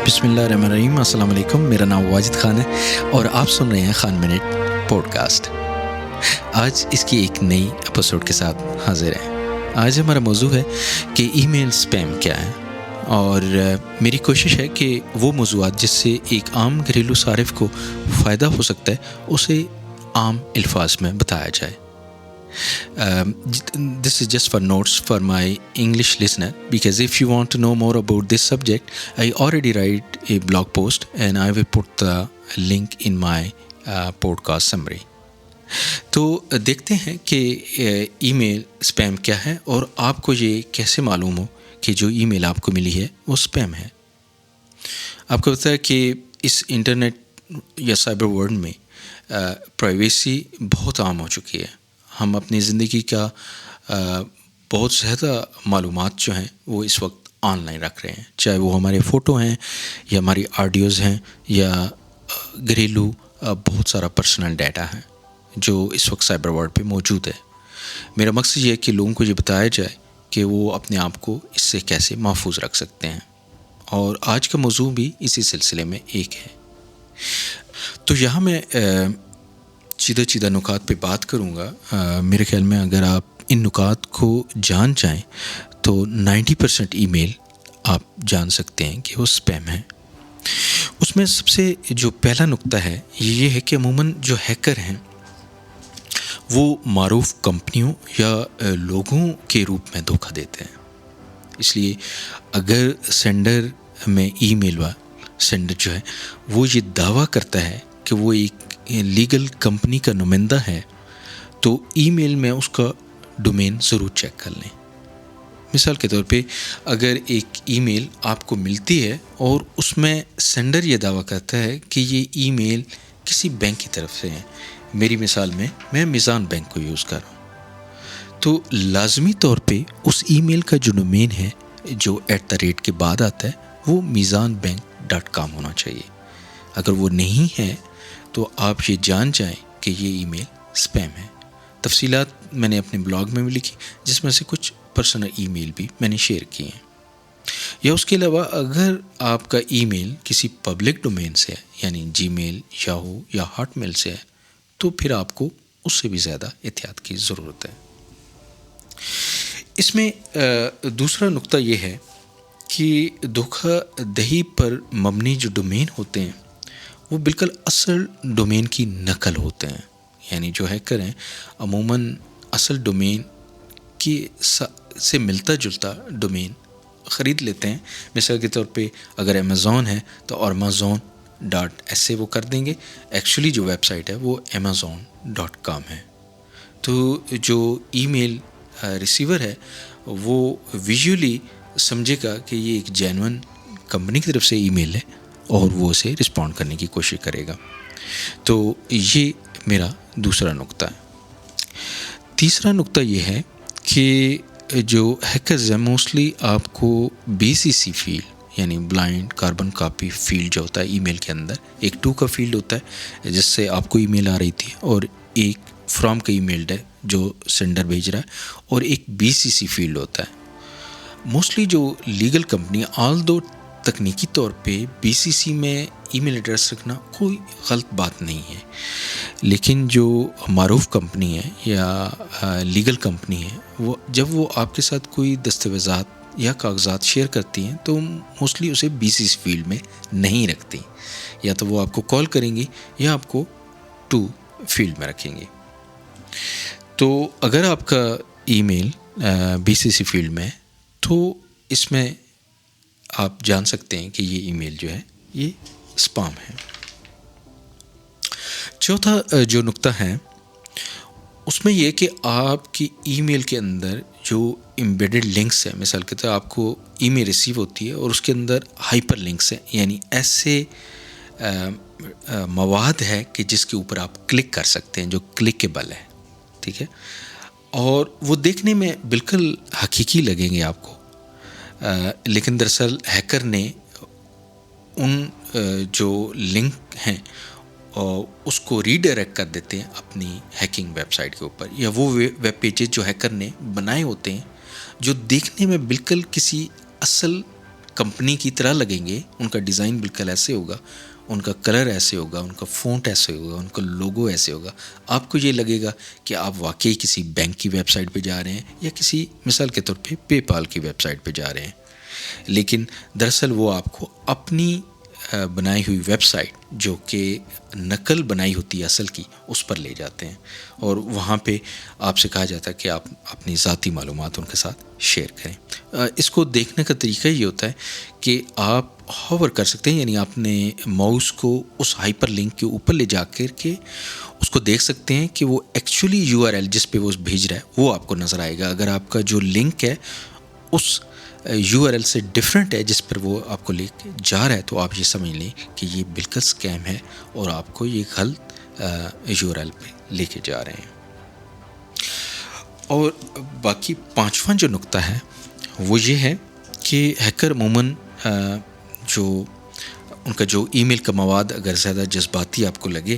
بسم اللہ الرحمن الرحیم. السلام علیکم. میرا نام واجد خان ہے اور آپ سن رہے ہیں خان منٹ پوڈ کاسٹ. آج اس کی ایک نئی ایپیسوڈ کے ساتھ حاضر ہیں. آج ہمارا موضوع ہے کہ ای میل اسپیم کیا ہے، اور میری کوشش ہے کہ وہ موضوعات جس سے ایک عام گھریلو صارف کو فائدہ ہو سکتا ہے اسے عام الفاظ میں بتایا جائے. This is just for notes for my English listener, because if you want to know more about this subject, I already write a blog post and I will put the link in my podcast summary. تو دیکھتے ہیں کہ ای میل spam کیا ہے اور آپ کو یہ کیسے معلوم ہو کہ جو ای میل آپ کو ملی ہے وہ اسپیم ہے. آپ کو پتہ ہے کہ اس انٹرنیٹ یا سائبر ورلڈ میں پرائیویسی بہت عام ہو چکی ہے. ہم اپنی زندگی کا بہت زیادہ معلومات جو ہیں وہ اس وقت آن لائن رکھ رہے ہیں، چاہے وہ ہمارے فوٹو ہیں یا ہماری آڈیوز ہیں یا گھریلو بہت سارا پرسنل ڈیٹا ہے جو اس وقت سائبر ورلڈ پہ موجود ہے. میرا مقصد یہ ہے کہ لوگوں کو یہ بتایا جائے کہ وہ اپنے آپ کو اس سے کیسے محفوظ رکھ سکتے ہیں، اور آج کا موضوع بھی اسی سلسلے میں ایک ہے. تو یہاں میں چیدہ نکات پہ بات کروں گا. میرے خیال میں اگر آپ ان نکات کو جان جائیں تو 90% ای میل آپ جان سکتے ہیں کہ وہ اسپیم ہے. اس میں سب سے جو پہلا نقطہ ہے یہ ہے کہ عموماً جو ہیکر ہیں وہ معروف کمپنیوں یا لوگوں کے روپ میں دھوکہ دیتے ہیں. اس لیے اگر سینڈر میں ای میل سینڈر جو ہے وہ یہ دعویٰ کرتا ہے کہ وہ ایک لیگل کمپنی کا نمائندہ ہے تو ای میل میں اس کا ڈومین ضرور چیک کر لیں. مثال کے طور پہ اگر ایک ای میل آپ کو ملتی ہے اور اس میں سینڈر یہ دعویٰ کرتا ہے کہ یہ ای میل کسی بینک کی طرف سے ہے، میری مثال میں میزان بینک کو یوز کر رہا ہوں، تو لازمی طور پہ اس ای میل کا جو ڈومین ہے جو @ کے بعد آتا ہے وہ mizanbank.com ہونا چاہیے. اگر وہ نہیں ہے تو آپ یہ جان جائیں کہ یہ ای میل اسپیم ہے. تفصیلات میں نے اپنے بلاگ میں بھی لکھی، جس میں سے کچھ پرسنل ای میل بھی میں نے شیئر کیے ہیں. یا اس کے علاوہ اگر آپ کا ای میل کسی پبلک ڈومین سے ہے، یعنی جی میل، یاہو یا ہاٹ میل سے ہے، تو پھر آپ کو اس سے بھی زیادہ احتیاط کی ضرورت ہے. اس میں دوسرا نقطہ یہ ہے کہ دھوکہ دہی پر مبنی جو ڈومین ہوتے ہیں وہ بالکل اصل ڈومین کی نقل ہوتے ہیں. یعنی جو ہیکر ہیں عموماً اصل ڈومین کی سے ملتا جلتا ڈومین خرید لیتے ہیں. مثال کے طور پہ اگر امیزون ہے تو amazon.sa وہ کر دیں گے، ایکچولی جو ویب سائٹ ہے وہ amazon.com ہے. تو جو ای میل ریسیور ہے وہ ویژولی سمجھے گا کہ یہ ایک جینون کمپنی کی طرف سے ای میل ہے اور وہ اسے رسپونڈ کرنے کی کوشش کرے گا. تو یہ میرا دوسرا نقطہ ہے. تیسرا نقطہ یہ ہے کہ جو ہیکرز ہیں موسٹلی آپ کو BCC فیلڈ یعنی بلائنڈ کاربن کاپی فیلڈ جو ہوتا ہے ای میل کے اندر، ایک ٹو کا فیلڈ ہوتا ہے جس سے آپ کو ای میل آ رہی تھی، اور ایک فرام کا ای میل ہے جو سینڈر بھیج رہا ہے، اور ایک BCC فیلڈ ہوتا ہے. موسٹلی جو لیگل کمپنی آل دو تکنیکی طور پہ BCC میں ای میل ایڈریس رکھنا کوئی غلط بات نہیں ہے، لیکن جو معروف کمپنی ہے یا لیگل کمپنی ہے وہ جب وہ آپ کے ساتھ کوئی دستاویزات یا کاغذات شیئر کرتی ہیں تو موسٹلی اسے BCC فیلڈ میں نہیں رکھتی، یا تو وہ آپ کو کال کریں گی یا آپ کو ٹو فیلڈ میں رکھیں گے. تو اگر آپ کا ای میل BCC فیلڈ میں ہے تو اس میں آپ جان سکتے ہیں کہ یہ ای میل جو ہے یہ اسپام ہے. چوتھا جو نقطہ ہے اس میں یہ کہ آپ کی ای میل کے اندر جو امبیڈڈ لنکس ہیں، مثال کے طور آپ کو ای میل ریسیو ہوتی ہے اور اس کے اندر ہائپر لنکس ہیں، یعنی ایسے مواد ہے کہ جس کے اوپر آپ کلک کر سکتے ہیں جو کلکیبل ہے، ٹھیک ہے، اور وہ دیکھنے میں بالکل حقیقی لگیں گے آپ کو، لیکن دراصل ہیکر نے ان جو لنک ہیں اس کو ریڈائریکٹ کر دیتے ہیں اپنی ہیکنگ ویب سائٹ کے اوپر، یا وہ ویب پیجز جو ہیکر نے بنائے ہوتے ہیں جو دیکھنے میں بالکل کسی اصل کمپنی کی طرح لگیں گے، ان کا ڈیزائن بالکل ایسے ہوگا، ان کا کلر ایسے ہوگا، ان کا فونٹ ایسے ہوگا، ان کا لوگو ایسے ہوگا، آپ کو یہ لگے گا کہ آپ واقعی کسی بینک کی ویب سائٹ پہ جا رہے ہیں یا کسی مثال کے طور پہ پے پال کی ویب سائٹ پہ جا رہے ہیں. لیکن دراصل وہ آپ کو اپنی بنائی ہوئی ویب سائٹ جو کہ نقل بنائی ہوتی ہے اصل کی، اس پر لے جاتے ہیں، اور وہاں پہ آپ سے کہا جاتا ہے کہ آپ اپنی ذاتی معلومات ان کے ساتھ شیئر کریں. اس کو دیکھنے کا طریقہ یہ ہوتا ہے کہ آپ ہوور کر سکتے ہیں، یعنی آپ نے ماؤس کو اس ہائپر لنک کے اوپر لے جا کر کے اس کو دیکھ سکتے ہیں کہ وہ ایکچولی URL جس پہ وہ بھیج رہا ہے وہ آپ کو نظر آئے گا. اگر آپ کا جو لنک ہے اس URL سے ڈفرینٹ ہے جس پر وہ آپ کو لے کے جا رہا ہے، تو آپ یہ سمجھ لیں کہ یہ بالکل اسکیم ہے اور آپ کو یہ غلط URL پہ لے کے جا رہے ہیں. اور باقی پانچواں جو نقطہ ہے وہ یہ ہے کہ ہیکر عموماً جو ان کا جو ای میل کا مواد اگر زیادہ جذباتی آپ کو لگے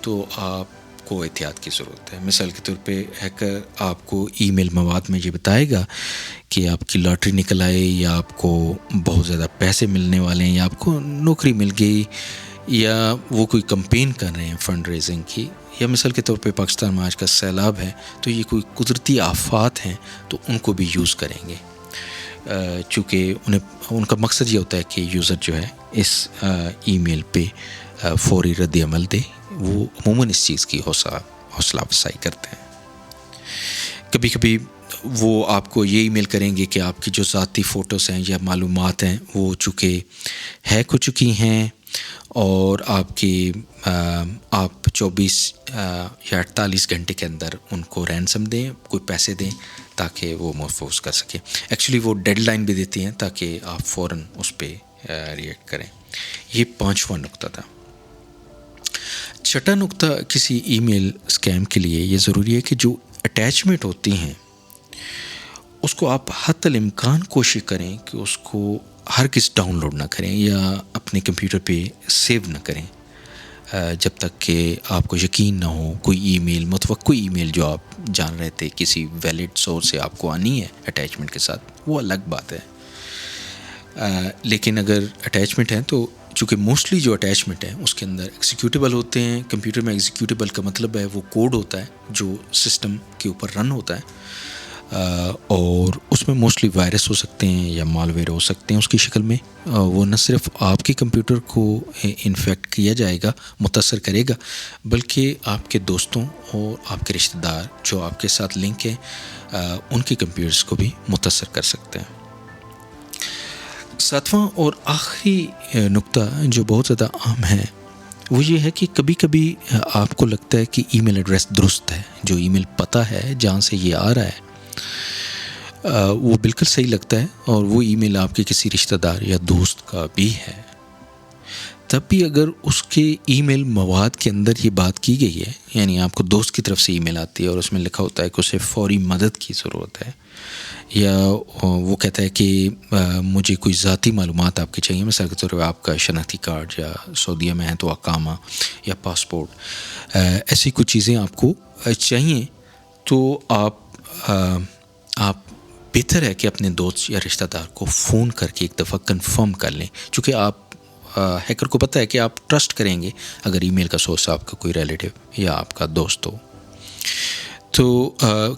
تو آپ کو احتیاط کی ضرورت ہے. مثال کے طور پہ ہیکر آپ کو ای میل مواد میں یہ بتائے گا کہ آپ کی لاٹری نکل آئے، یا آپ کو بہت زیادہ پیسے ملنے والے ہیں، یا آپ کو نوکری مل گئی، یا وہ کوئی کمپین کر رہے ہیں فنڈ ریزنگ کی، یا مثال کے طور پہ پاکستان میں آج کا سیلاب ہے تو یہ کوئی قدرتی آفات ہیں تو ان کو بھی یوز کریں گے. چونکہ ان کا مقصد یہ ہوتا ہے کہ یوزر جو ہے اس ای میل پہ فوری رد عمل دے. وہ عموماً اس چیز کی حوصلہ افزائی کرتے ہیں. کبھی کبھی وہ آپ کو یہ ای میل کریں گے کہ آپ کی جو ذاتی فوٹوز ہیں یا معلومات ہیں وہ چونکہ ہیک ہو چکی ہیں، اور آپ 24 یا 48 گھنٹے کے اندر ان کو رینسم دیں، کوئی پیسے دیں تاکہ وہ محفوظ کر سکیں. ایکچولی وہ ڈیڈ لائن بھی دیتی ہیں تاکہ آپ فوراً اس پہ ریئیکٹ کریں. یہ پانچواں نقطہ تھا. چھٹا نقطہ کسی ای میل اسکیم کے لیے یہ ضروری ہے کہ جو اٹیچمنٹ ہوتی ہیں اس کو آپ حتی الامکان کوشش کریں کہ اس کو ہرگز ڈاؤن لوڈ نہ کریں یا اپنے کمپیوٹر پہ سیو نہ کریں جب تک کہ آپ کو یقین نہ ہو کوئی ای میل، متوقع ای میل جو آپ جان رہے تھے کسی ویلڈ سورس سے آپ کو آنی ہے اٹیچمنٹ کے ساتھ، وہ الگ بات ہے. لیکن اگر اٹیچمنٹ ہے تو چونکہ موسٹلی جو اٹیچمنٹ ہے اس کے اندر ایگزیکیوٹیبل ہوتے ہیں. کمپیوٹر میں ایگزیکیوٹیبل کا مطلب ہے وہ کوڈ ہوتا ہے جو سسٹم کے اوپر رن ہوتا ہے، اور اس میں موسٹلی وائرس ہو سکتے ہیں یا مالویئر ہو سکتے ہیں اس کی شکل میں. وہ نہ صرف آپ کے کمپیوٹر کو انفیکٹ کیا جائے گا، متاثر کرے گا، بلکہ آپ کے دوستوں اور آپ کے رشتہ دار جو آپ کے ساتھ لنک ہیں ان کے کمپیوٹرز کو بھی متاثر کر سکتے ہیں. ساتواں اور آخری نقطہ جو بہت زیادہ عام ہے وہ یہ ہے کہ کبھی کبھی آپ کو لگتا ہے کہ ای میل ایڈریس درست ہے، جو ای میل پتہ ہے جہاں سے یہ آ رہا ہے وہ بالکل صحیح لگتا ہے، اور وہ ای میل آپ کے کسی رشتہ دار یا دوست کا بھی ہے. تب بھی اگر اس کے ای میل مواد کے اندر یہ بات کی گئی ہے، یعنی آپ کو دوست کی طرف سے ای میل آتی ہے اور اس میں لکھا ہوتا ہے کہ اسے فوری مدد کی ضرورت ہے، یا وہ کہتا ہے کہ مجھے کوئی ذاتی معلومات آپ کی چاہیے، مثال کے طور پر آپ کا شناختی کارڈ، یا سعودیہ میں ہے تو اقامہ یا پاسپورٹ، ایسی کچھ چیزیں آپ کو چاہیے، تو آپ بہتر ہے کہ اپنے دوست یا رشتہ دار کو فون کر کے ایک دفعہ کنفرم کر لیں، چونکہ آپ ہیکر کو پتہ ہے کہ آپ ٹرسٹ کریں گے اگر ای میل کا سورس آپ کا کوئی ریلیٹیو یا آپ کا دوست ہو. تو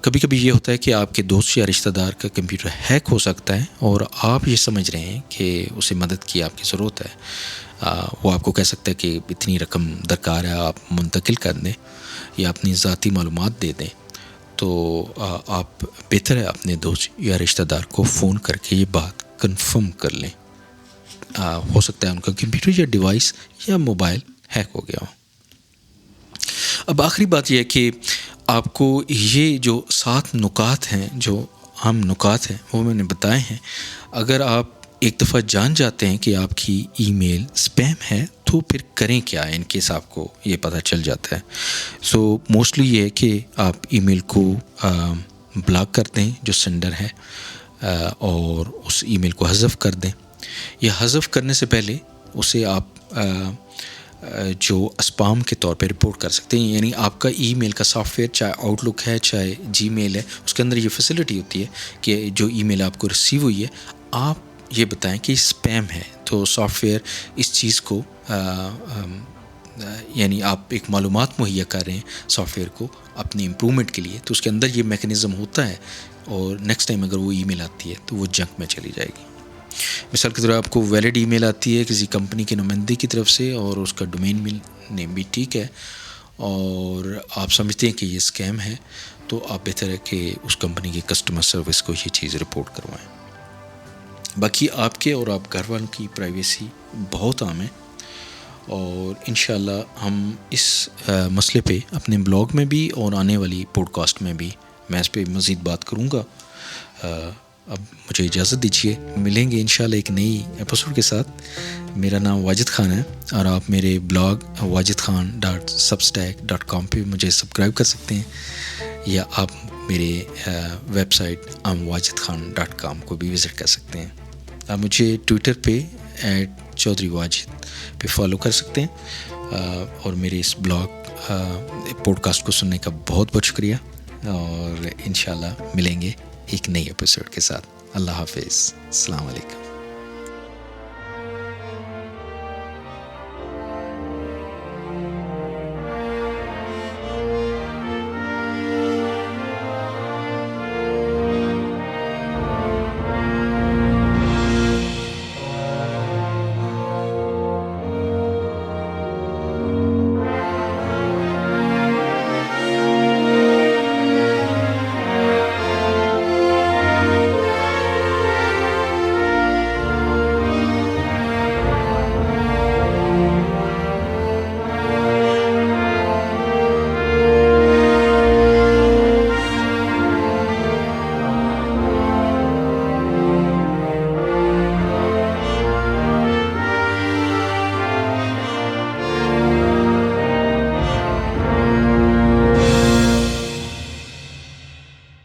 کبھی کبھی یہ ہوتا ہے کہ آپ کے دوست یا رشتہ دار کا کمپیوٹر ہیک ہو سکتا ہے اور آپ یہ سمجھ رہے ہیں کہ اسے مدد کی آپ کی ضرورت ہے. وہ آپ کو کہہ سکتا ہے کہ اتنی رقم درکار ہے، آپ منتقل کر دیں یا اپنی ذاتی معلومات دے دیں. تو آپ بہتر ہے اپنے دوست یا رشتہ دار کو فون کر کے یہ بات کنفرم کر لیں. ہو سکتا ہے ان کا کمپیوٹر یا ڈیوائس یا موبائل ہیک ہو گیا ہو. اب آخری بات یہ ہے کہ آپ کو یہ جو 7 نکات ہیں، جو اہم نکات ہیں وہ میں نے بتائے ہیں. اگر آپ ایک دفعہ جان جاتے ہیں کہ آپ کی ای میل اسپیم ہے تو پھر کریں کیا ان کیس آپ کو یہ پتہ چل جاتا ہے. سو موسٹلی یہ ہے کہ آپ ای میل کو بلاک کر دیں جو سینڈر ہے، اور اس ای میل کو حذف کر دیں. یہ حذف کرنے سے پہلے اسے آپ جو اسپام کے طور پہ رپورٹ کر سکتے ہیں. یعنی آپ کا ای میل کا سافٹ ویئر، چاہے آؤٹ لک ہے چاہے جی میل ہے، اس کے اندر یہ فیسلٹی ہوتی ہے کہ جو ای میل آپ کو ریسیو ہوئی ہے آپ یہ بتائیں کہ اسپیم ہے، تو سافٹ ویئر اس چیز کو یعنی آپ ایک معلومات مہیا کر رہے ہیں سافٹ ویئر کو اپنی امپرومنٹ کے لیے، تو اس کے اندر یہ میکینزم ہوتا ہے، اور نیکسٹ ٹائم اگر وہ ای میل آتی ہے تو وہ جنک میں چلی جائے گی۔ مثال کے طور آپ کو ویلڈ ای میل آتی ہے کسی کمپنی کے نمائندے کی طرف سے، اور اس کا ڈومین نیم بھی ٹھیک ہے، اور آپ سمجھتے ہیں کہ یہ اسکیم ہے، تو آپ بہتر ہے کہ اس کمپنی کی کسٹمر سروس کو یہ چیز رپورٹ کروائیں۔ باقی آپ کے اور آپ گھر والوں کی پرائیویسی بہت عام ہے، اور انشاءاللہ ہم اس مسئلے پہ اپنے بلاگ میں بھی اور آنے والی پوڈ کاسٹ میں بھی میں اس پہ مزید بات کروں گا۔ اب مجھے اجازت دیجیے، ملیں گے انشاءاللہ ایک نئی ایپیسوڈ کے ساتھ۔ میرا نام واجد خان ہے، اور آپ میرے بلاگ wajidkhan.substack.com پہ مجھے سبسکرائب کر سکتے ہیں، یا آپ میرے ویب سائٹ amwajidkhan.com کو بھی وزٹ کر سکتے ہیں۔ آپ مجھے ٹویٹر پہ @چودھری واجد پہ فالو کر سکتے ہیں، اور میرے اس بلاگ پوڈ کاسٹ کو سننے کا بہت بہت شکریہ، اور انشاءاللہ ملیں گے ایک نئی ایپیسوڈ کے ساتھ۔ اللہ حافظ، السلام علیکم۔